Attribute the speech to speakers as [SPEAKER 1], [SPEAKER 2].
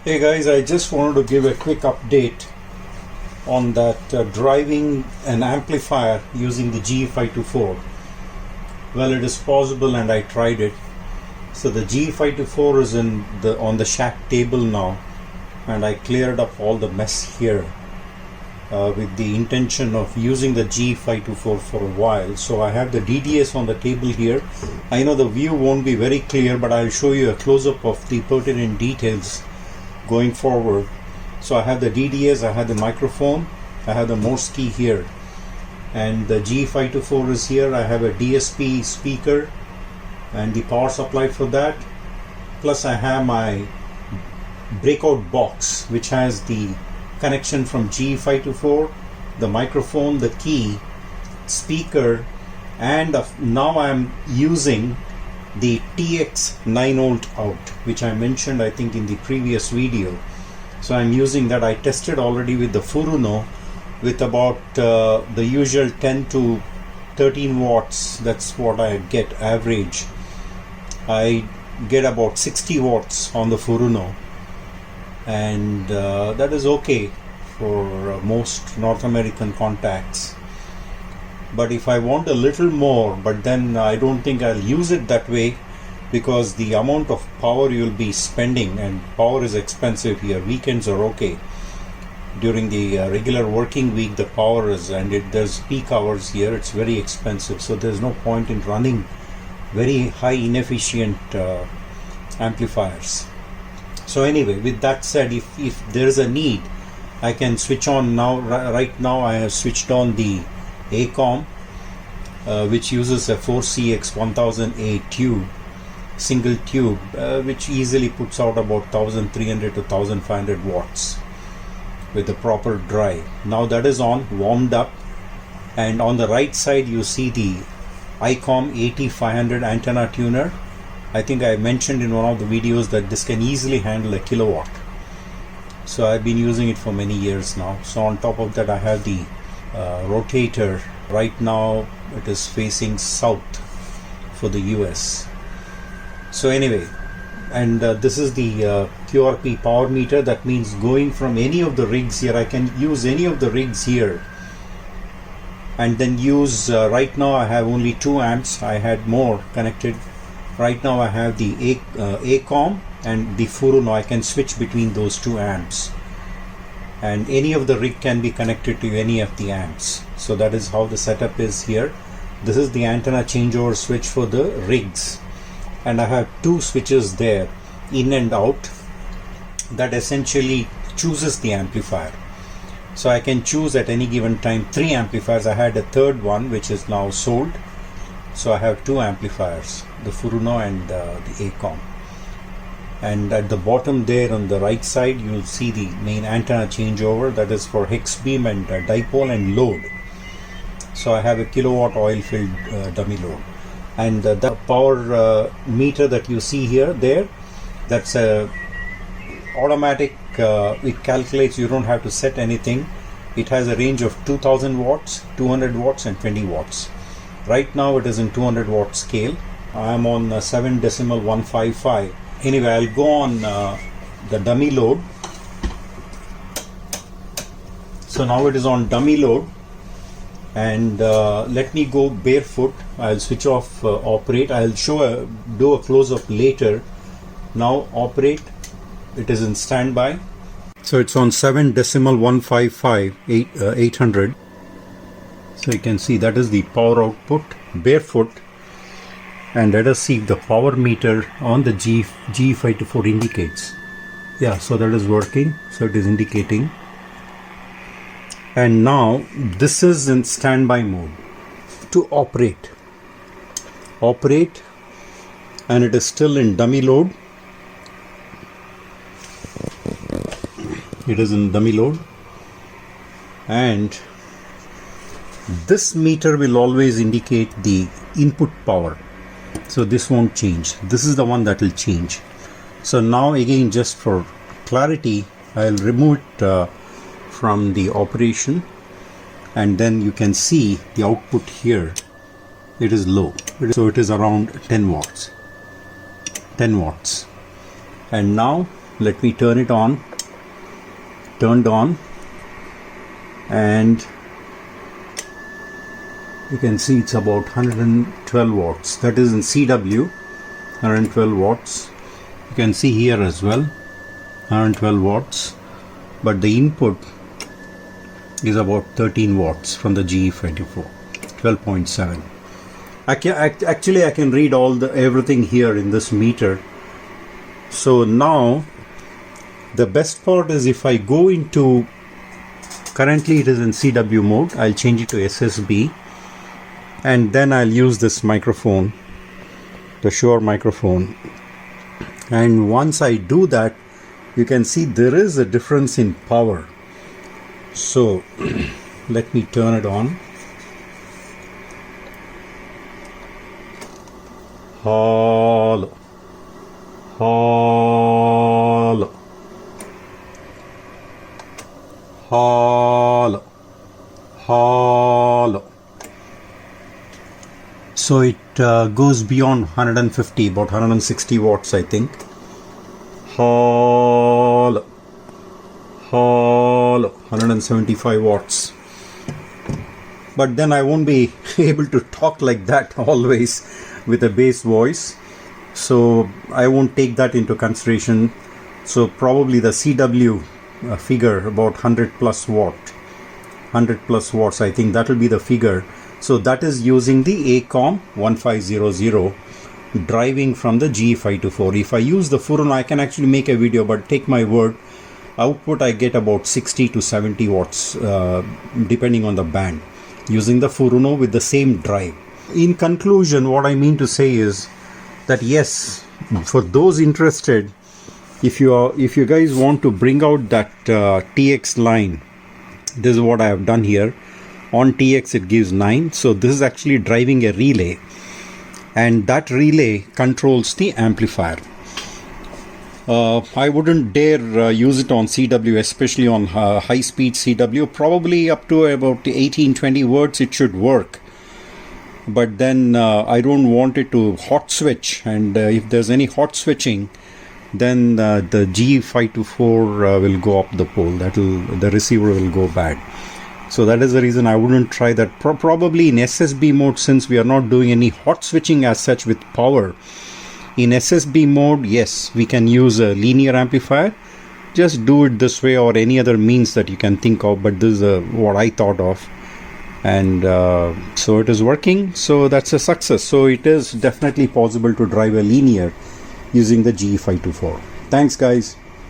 [SPEAKER 1] Hey guys, I just wanted to give a quick update on that driving an amplifier using the GE-524. Well, it is possible and I tried it. So the GE-524 is on the shack table now, and I cleared up all the mess here with the intention of using the GE-524 for a while. So I have the DDS on the table here. I know the view won't be very clear, but I'll show you a close-up of the pertinent details going forward. So I have the DDS, I have the microphone, I have the Morse key here, and the GE-524 is here. I have a DSP speaker and the power supply for that, plus I have my breakout box which has the connection from GE-524, the microphone, the key, speaker, and now I'm using the TX 9V out, which I mentioned I think in the previous video. So I'm using that. I tested already with the Furuno with about the usual 10 to 13 watts. That's what I get average. I get about 60 watts on the Furuno, and that is okay for most North American contacts. But if I want a little more, but then I don't think I'll use it that way, because the amount of power you'll be spending, and power is expensive here. Weekends are okay. During the regular working week, the power is, and there's peak hours here, it's very expensive. So there's no point in running very high inefficient amplifiers. So anyway, with that said, if there's a need, I can switch on now. Right now I have switched on the Acom, which uses a 4CX1000A tube, single tube, which easily puts out about 1300 to 1500 watts with the proper drive. Now that is on, warmed up, and on the right side you see the Acom 8500 antenna tuner. I think I mentioned in one of the videos that this can easily handle a kilowatt. So I've been using it for many years now. So on top of that I have the rotator. Right now it is facing south for the US. So anyway, and this is the QRP power meter. That means going from any of the rigs here, I can use any of the rigs here and then use right now I have only 2 amps. I had more connected. Right now I have the Acom and the Furuno. I can switch between those 2 amps, and any of the rig can be connected to any of the amps. So that is how the setup is here. This is the antenna changeover switch for the rigs, and I have 2 switches there, in and out, that essentially chooses the amplifier. So I can choose at any given time 3 amplifiers. I had a third one which is now sold, so I have 2 amplifiers, the Furuno and the Acom. And at the bottom there on the right side you'll see the main antenna changeover, that is for hex beam and dipole and load. So I have a kilowatt oil filled dummy load, and the power meter that you see here, that's a automatic. It calculates, you don't have to set anything. It has a range of 2000 watts, 200 watts and 20 watts. Right now it is in 200 watt scale. I am on 7.155. Anyway, I'll go on the dummy load. So now it is on dummy load, and let me go barefoot. I'll switch off operate. I'll do a close-up later. Now operate. It is in standby. So it's on 7.155 800. So you can see that is the power output, barefoot. And let us see if the power meter on the GE-524 indicates. Yeah, so that is working. So it is indicating. And now this is in standby mode. To operate, and it is still in dummy load. It is in dummy load, and this meter will always indicate the input power. So this won't change. This is the one that will change. So now again, just for clarity, I'll remove it from the operation, and then you can see the output here. It is low. So it is around 10 watts. And now let me turn it on. Turned on, and you can see it's about 112 watts. That is in CW, 112 watts. You can see here as well, 112 watts, but the input is about 13 watts from the GE-524, 12.7. Actually I can read everything here in this meter. So now the best part is if I go into, currently it is in CW mode, I'll change it to SSB, and then I'll use this microphone, the Shure microphone, and once I do that, you can see there is a difference in power. So let me turn it on. Hello. Hello. Hello. Hello. So it goes beyond 150, about 160 watts, I think. Hello. Hello. 175 watts. But then I won't be able to talk like that always with a bass voice. So I won't take that into consideration. So probably the CW figure about 100 plus watts, I think that will be the figure. So that is using the Acom 1500 driving from the GE-524. If I use the Furuno, I can actually make a video, but take my word, output I get about 60 to 70 watts depending on the band, using the Furuno with the same drive. In conclusion, what I mean to say is that yes, for those interested, if you guys want to bring out that TX line, this is what I have done here. On TX it gives 9, so this is actually driving a relay, and that relay controls the amplifier. I wouldn't dare use it on CW, especially on high speed CW. Probably up to about 18-20 words it should work, but then I don't want it to hot switch, and if there's any hot switching, then the GE-524 will go up the pole. The receiver will go bad. So that is the reason I wouldn't try that. Probably in SSB mode, since we are not doing any hot switching as such with power. In SSB mode, yes, we can use a linear amplifier. Just do it this way or any other means that you can think of, but this is what I thought of. And so it is working, so that's a success. So it is definitely possible to drive a linear using the GE-524. Thanks guys.